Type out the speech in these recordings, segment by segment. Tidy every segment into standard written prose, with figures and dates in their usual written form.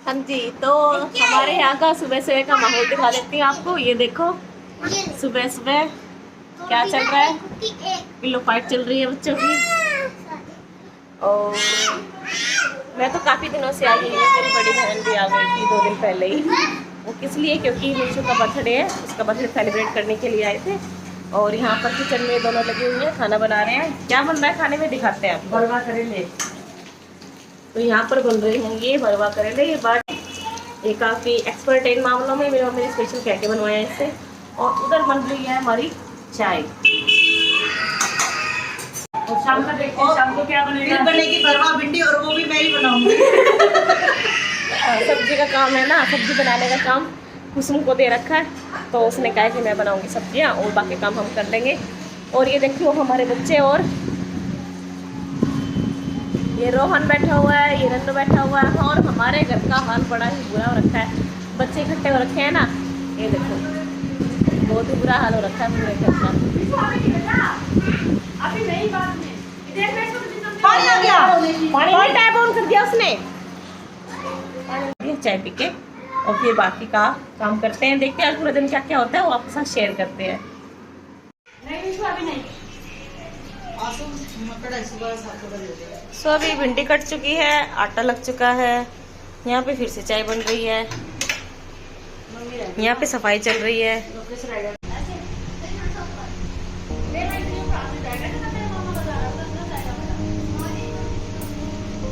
हाँ जी, तो हमारे यहाँ का सुबह सुबह का माहौल दिखा देती हूँ आपको। ये देखो सुबह सुबह क्या चल रहा है, पिल्लो फाइट चल रही है बच्चों की। और मैं तो काफ़ी दिनों से आई हुई हूँ, मेरी बड़ी बहन भी आ गई थी 2 दिन पहले ही। वो किस लिए, क्योंकि मीशू का बर्थडे है, उसका बर्थडे सेलिब्रेट करने के लिए आए थे। और यहाँ पर किचन में दोनों लगे हुए हैं, खाना बना रहे हैं। क्या बन रहा है खाने में दिखाते हैं आप। भरवा करेले, तो यहाँ पर बन रहे हैं ये भरवा करेले। ये बात ये काफ़ी एक्सपर्ट है इन मामलों में, मेरी मम्मी ने स्पेशल कह के बनवाया है इससे। और उधर बन रही है हमारी चाय। और शाम का देखते हैं शाम को क्या बनेगा। बनेगी भरवा भिंडी, और वो भी मैं ही बनाऊंगी। सब्जी का काम है ना, सब्जी बनाने का काम कुसुम को दे रखा है, तो उसने कहा कि मैं बनाऊंगी सब्जियां और बाकी काम हम कर लेंगे। और ये देखियो हमारे बच्चे, और ये रोहन बैठा हुआ है, ये रन्नू बैठा हुआ है। और हमारे घर का हाल बड़ा ही बुरा हो रखा है, बच्चे इकट्ठे हो रखे हैं ना। ये देखो बहुत ही बुरा हाल हो रखा है पूरे घर का। पानी आ गया, पानी टैप ऑन कर दिया उसने, चाय पी के। और फिर बाकी का काम करते हैं, देखते हैं आज पूरा दिन क्या क्या होता है, वो आपके साथ शेयर करते हैं। सो अभी भिंडी कट चुकी है, आटा लग चुका है, यहाँ पे फिर से चाय बन रही है, यहाँ पे सफाई चल रही है।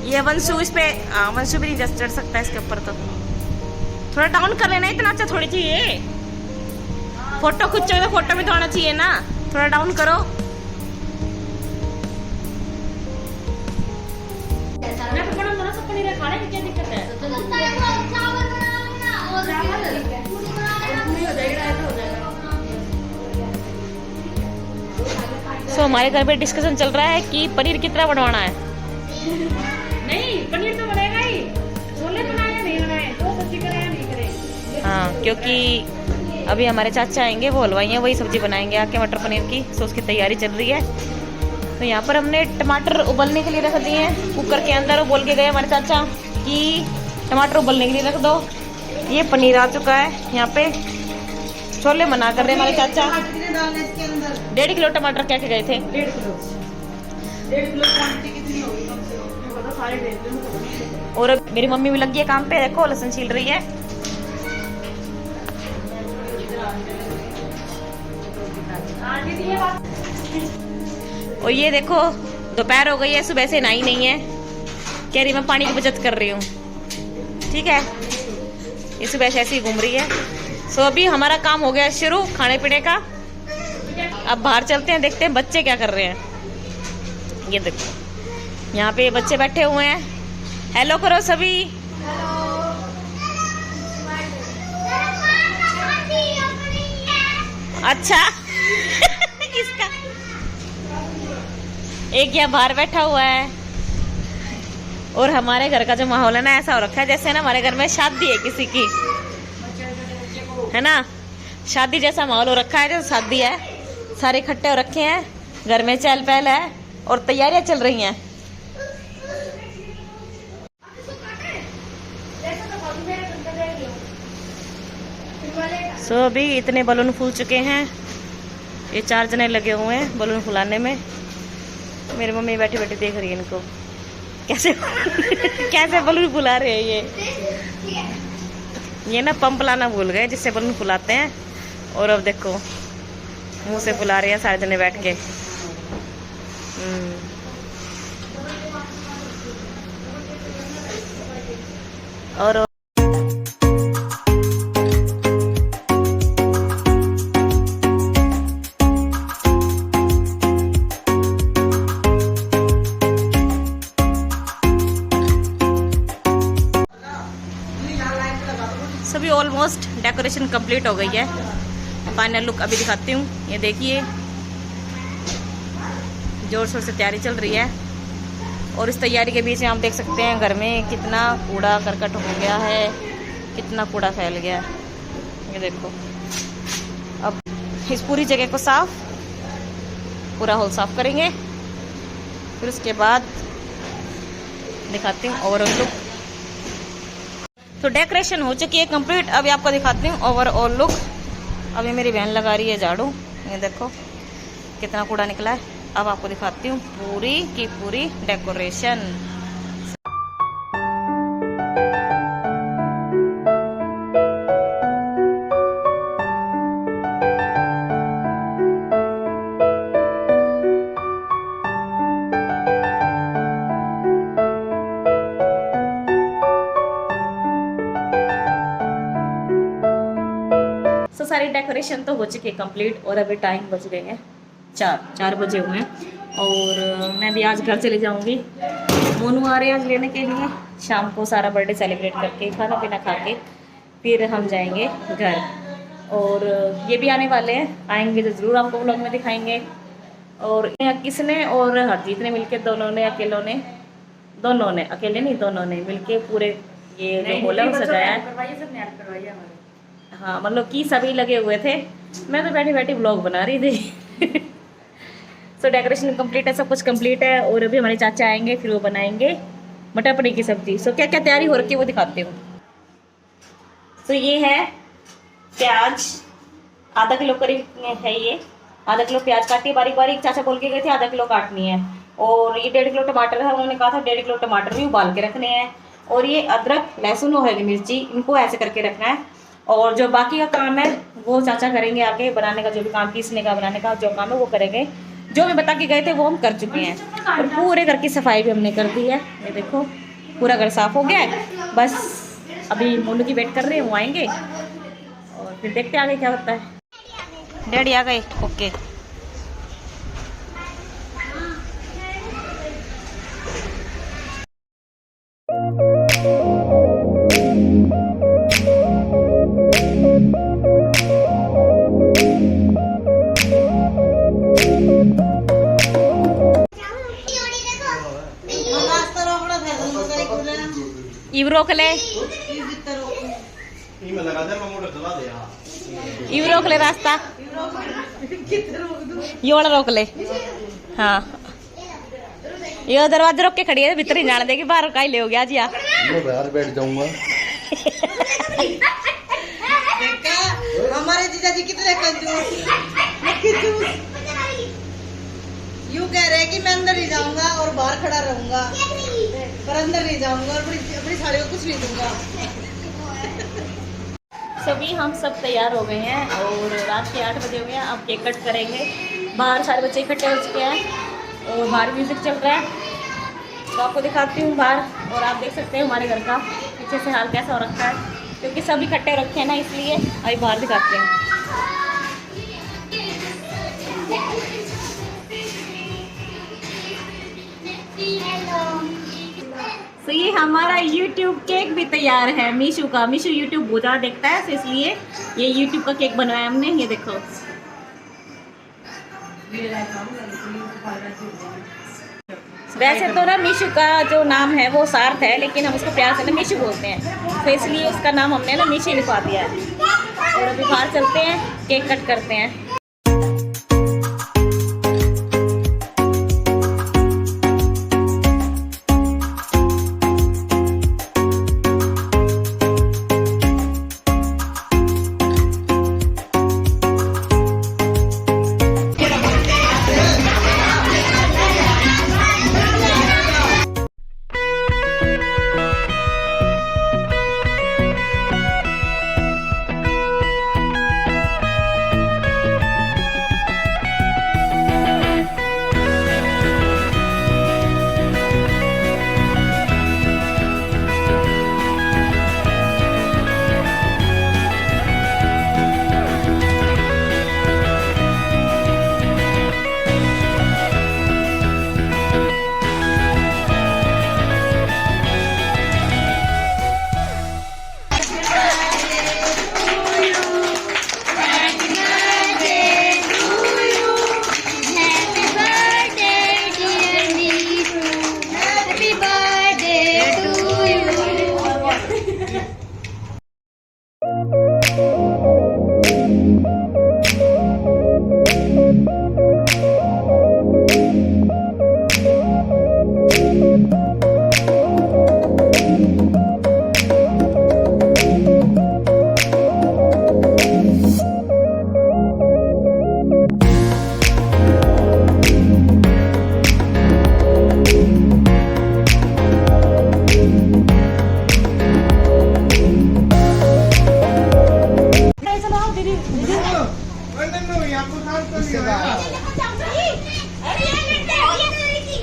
ये वंशु इस पे, वंशु भी नहीं चढ़ सकता इसके ऊपर, तो थोड़ा डाउन कर लेना। इतना अच्छा थोड़ी चाहिए, फोटो खींचो तो फोटो में तो आना चाहिए ना, थोड़ा डाउन करो। खाने की क्या दिक्कत है? सो हमारे घर पे डिस्कशन चल रहा है कि पनीर कितना बनवाना है। नहीं, पनीर तो बनेगा ही, छोले बनाए नहीं बनाए, तो सब्जी करें या नहीं करें। हाँ, क्योंकि अभी हमारे चाचा आएंगे, वो हलवाई हैं, वही सब्जी बनाएंगे आके मटर पनीर की। सो उसकी तैयारी चल रही है। तो यहाँ पर हमने टमाटर उबलने के लिए रख दिए हैं कुकर के अंदर। वो बोल के गए हमारे चाचा कि टमाटर उबलने के लिए रख दो। ये पनीर आ चुका है, यहाँ पे छोले मना कर रहे हैं हमारे चाचा। 1.5 किलो टमाटर क्या के गए थे? 1.5 किलो क्वांटिटी कितनी होगी कम से कम? और मेरी मम्मी भी लगी है काम पे, देखो लहसुन छील रही है। और ये देखो दोपहर हो गई है, सुबह से नहाई नहीं है, कह रही मैं पानी की बचत कर रही हूँ। ठीक है, ये सुबह से ऐसे ही घूम रही है। सो अभी हमारा काम हो गया शुरू खाने पीने का। अब बाहर चलते हैं, देखते हैं बच्चे क्या कर रहे हैं। ये देखो यहाँ पे बच्चे बैठे हुए हैं, हेलो करो सभी। अच्छा किसका? एक यहाँ बाहर बैठा हुआ है। और हमारे घर का जो माहौल है ना, ऐसा हो रखा है जैसे ना हमारे घर में शादी है किसी की, है ना, शादी जैसा माहौल हो रखा है, जैसे शादी है, सारे इकट्ठे हो रखे हैं, घर में चहल पहल है और तैयारियां चल रही हैं। सो अभी इतने बलून फूल चुके हैं, ये 4 जने लगे हुए हैं बलून फुलाने में। मेरी मम्मी बैठी बैठी देख रही है इनको कैसे कैसे बलून फुला रहे हैं। ये ना पंप लाना भूल गए जिससे बलून फुलाते हैं, और अब देखो मुंह से फुला रहे हैं सारे जने बैठ के। और सभी ऑलमोस्ट डेकोरेशन कंप्लीट हो गई है। फाइनल लुक अभी दिखाती हूँ। ये देखिए जोर शोर से तैयारी चल रही है, और इस तैयारी के बीच में आप देख सकते हैं घर में कितना कूड़ा करकट हो गया है, कितना कूड़ा फैल गया है। ये देखो अब इस पूरी जगह को साफ, पूरा हॉल साफ करेंगे, फिर उसके बाद दिखाती हूँ ओवरऑल लुक। तो डेकोरेशन हो चुकी है कंप्लीट। अभी आपको दिखाती हूँ ओवरऑल लुक। अभी मेरी बहन लगा रही है झाड़ू, ये देखो कितना कूड़ा निकला है। अब आपको दिखाती हूँ पूरी की पूरी डेकोरेशन। तो सारी डेकोरेशन तो हो चुकी है कंप्लीट और अभी टाइम बज गए हैं 4 बजे हुए हैं। और मैं भी आज घर चले जाऊंगी। मोनू आ रहे हैं आज लेने के लिए। शाम को सारा बर्थडे सेलिब्रेट करके खाना पीना खा के फिर हम जाएंगे घर। और ये भी आने वाले हैं, आएंगे तो ज़रूर आपको व्लॉग में दिखाएंगे। और किसने और हरजीत ने मिलके दोनों ने अकेले नहीं दोनों ने मिलके पूरे ये जो हॉल है वो सजाया है। हाँ मतलब कि सभी लगे हुए थे, मैं तो बैठी बैठी व्लॉग बना रही थी। सो डेकोरेशन कंप्लीट है, सब कुछ कंप्लीट है। और अभी हमारे चाचा आएंगे फिर वो बनाएंगे मटर पनीर की सब्जी। सो क्या क्या तैयारी हो रखी है वो दिखाती हूँ। तो ये है प्याज, आधा किलो करीब है ये। आधा किलो प्याज काटी है बारीक बारीक, चाचा बोल के गए थे आधा किलो काटनी है। और ये 1.5 किलो टमाटर है, उन्होंने कहा था 1.5 किलो टमाटर भी उबाल के रखने हैं। और ये अदरक लहसुन और हरी मिर्ची इनको ऐसे करके रखना है। और जो बाकी का काम है वो चाचा करेंगे आके बनाने का, जो भी काम पीसने का बनाने का जो काम है वो करेंगे। जो भी बता के गए थे वो हम कर चुके हैं। और पूरे घर की सफाई भी हमने कर दी है, ये देखो पूरा घर साफ हो गया है। बस अभी मोनू की वेट कर रहे हैं, वो आएंगे और फिर देखते आगे क्या होता है। डैडी आ गए, ओके। इव रोक ले, इव रोक ले रास्ता, ये वाला रोक ले। हाँ ये दरवाजा रोक के खड़ी है, भीतर ही जाने देगी, बाहर का ही ले हो गया जी। बाहर बैठ जाऊंगा। हमारे जीजा जी कितने कंजूस, यूँ कह रहे हैं कि मैं अंदर नहीं जाऊंगा और बाहर खड़ा रहूंगा, पर अंदर नहीं जाऊंगा और अपनी साड़ी को कुछ नहीं दूंगा। सभी हम सब तैयार हो गए हैं और रात के 8 बजे हो गए हैं। अब केक कट करेंगे। बाहर सारे बच्चे इकट्ठे हो चुके हैं और बाहर म्यूजिक चल रहा है, तो आपको दिखाती हूँ बाहर। और आप देख सकते हैं हमारे घर का पीछे से हाल कैसा हो रखा है, क्योंकि सब इकट्ठे रखे हैं ना, इसलिए अभी बाहर दिखाते हैं। तो ये हमारा YouTube केक भी तैयार है मीशू का। मीशू YouTube बहुत ज़्यादा देखता है, तो इसलिए ये YouTube का केक बनवाया हमने। ये देखो, वैसे तो ना मीशू का जो नाम है वो सार्थ है, लेकिन हम उसको प्यार से ना मीशू बोलते हैं, तो इसलिए उसका नाम हमने ना मीशू लिखवा दिया है। और अभी बाहर चलते हैं, केक कट करते हैं।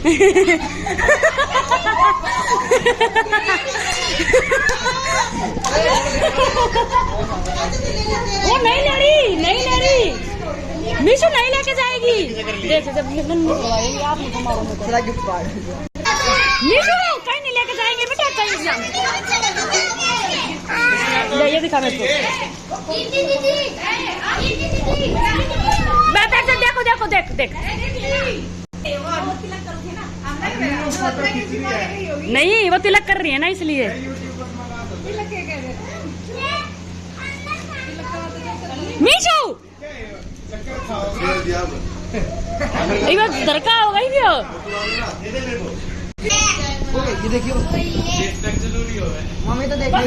वो नहीं लड़ी, नहीं लड़ी, मीशू नहीं लेके जाएगी। देखो जब ये नन्नू करवाएंगे आप मुझे मारो थोड़ा गिफ्ट कार्ड मीशू कहीं नहीं लेके जाएंगे बेटा, चाहिए ये दिखा मेरे को। बैठ देखो देखो देख देख। नहीं वो तिलक कर रही है ना इसलिए। मीशू ये बात दरकार हो गई थी। ये देखियो मम्मी तो देख रही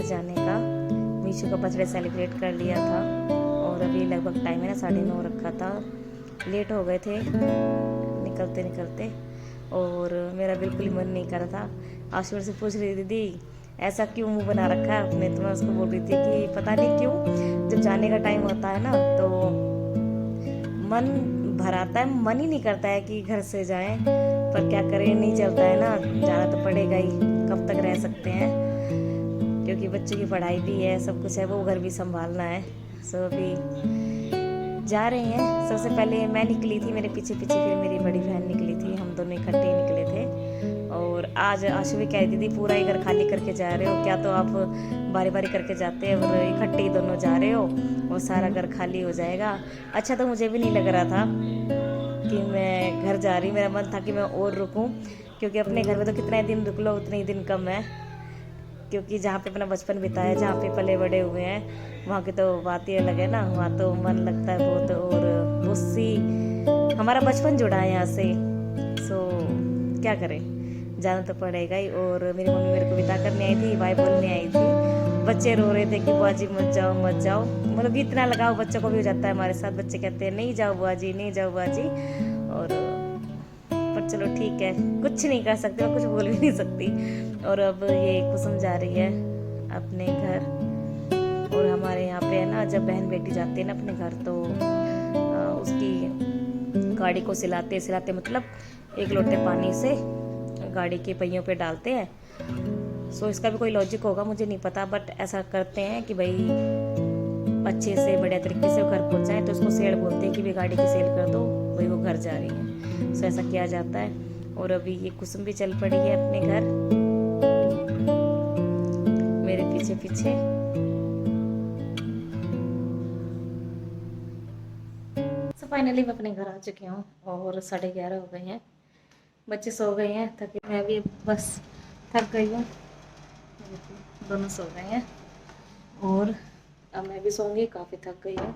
जाने का। मीशू का बर्थडे सेलिब्रेट कर लिया था और अभी लगभग टाइम है ना 9:30 रखा था। लेट हो गए थे निकलते निकलते और मेरा बिल्कुल ही मन नहीं कर रहा था। आशुर से पूछ रही दीदी ऐसा क्यों मुंह बना रखा है आपने, तो मैं उसको बोल रही थी कि पता नहीं क्यों जब जाने का टाइम होता है ना तो मन भर आता है, मन ही नहीं करता है कि घर से जाएं, पर क्या करें नहीं चलता है ना, जाना तो पड़ेगा ही। कब तक रह सकते हैं क्योंकि बच्चों की पढ़ाई भी है, सब कुछ है, वो घर भी संभालना है। सो अभी जा रहे हैं। सबसे पहले मैं निकली थी, मेरे पीछे पीछे फिर मेरी बड़ी बहन निकली थी, हम दोनों इकट्ठे निकले थे। और आज आशु भी कह रही थी पूरा ही घर खाली करके जा रहे हो क्या, तो आप बारी बारी करके जाते हैं और इकट्ठे ही दोनों जा रहे हो और सारा घर खाली हो जाएगा। अच्छा तो मुझे भी नहीं लग रहा था कि मैं घर जा रही, मेरा मन था कि मैं और रुकूं, क्योंकि अपने घर में तो कितने दिन रुक लो उतने ही दिन कम है, क्योंकि जहाँ पे अपना बचपन बिताया, जहाँ पे पले बड़े हुए हैं, वहाँ की तो बात ही अलग है ना, वहाँ तो मन लगता है बहुत और उससे हमारा बचपन जुड़ा है यहाँ से। सो क्या करें, जाना तो पड़ेगा ही। और मेरी मम्मी मेरे को विदा करने आई थी, बाय बोलने आई थी। बच्चे रो रहे थे कि बुआ जी मत जाओ मत जाओ, मतलब कि इतना लगाव बच्चों को भी हो जाता है हमारे साथ। बच्चे कहते हैं नहीं जाओ बुआ जी, नहीं जाओ बुआ जी, और पर चलो ठीक है, कुछ नहीं कर सकते, मैं कुछ बोल भी नहीं सकती। और अब ये कुसुम जा रही है अपने घर। और हमारे यहाँ पे है ना, जब बहन बेटी जाती है ना अपने घर तो उसकी गाड़ी को सिलाते सिलाते, मतलब एक लोटे पानी से गाड़ी के पहियों पे डालते हैं। सो इसका भी कोई लॉजिक होगा मुझे नहीं पता, बट ऐसा करते हैं कि भाई अच्छे से बढ़िया तरीके से वो घर पहुँच जाए, तो उसको सेल बोलते हैं कि भाई गाड़ी की सेल कर दो, वही वो घर जा रही है। सो ऐसा किया जाता है। और अभी ये कुसुम भी चल पड़ी है अपने घर मेरे पीछे पीछे। सो फाइनली मैं अपने घर आ चुकी हूँ और 11:30 हो गए हैं, बच्चे सो गए हैं, थके, मैं भी बस थक गई हूँ, दोनों सो गए हैं और अब मैं भी सोऊंगी, काफ़ी थक गई हूँ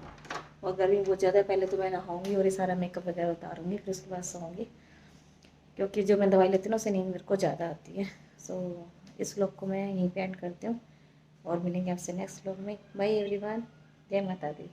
और गर्मी बहुत ज़्यादा है। पहले तो मैं नहाऊंगी और ये सारा मेकअप वगैरह उतारूंगी, फिर उसके बाद सोऊंगी, क्योंकि जो मैं दवाई लेती हूँ ना उससे नींद मेरे को ज़्यादा आती है। सो इस व्लॉग को मैं यहीं पे एंड करती हूँ और मिलेंगे आपसे नेक्स्ट व्लॉग में। बाय एवरीवन, जय माता दी।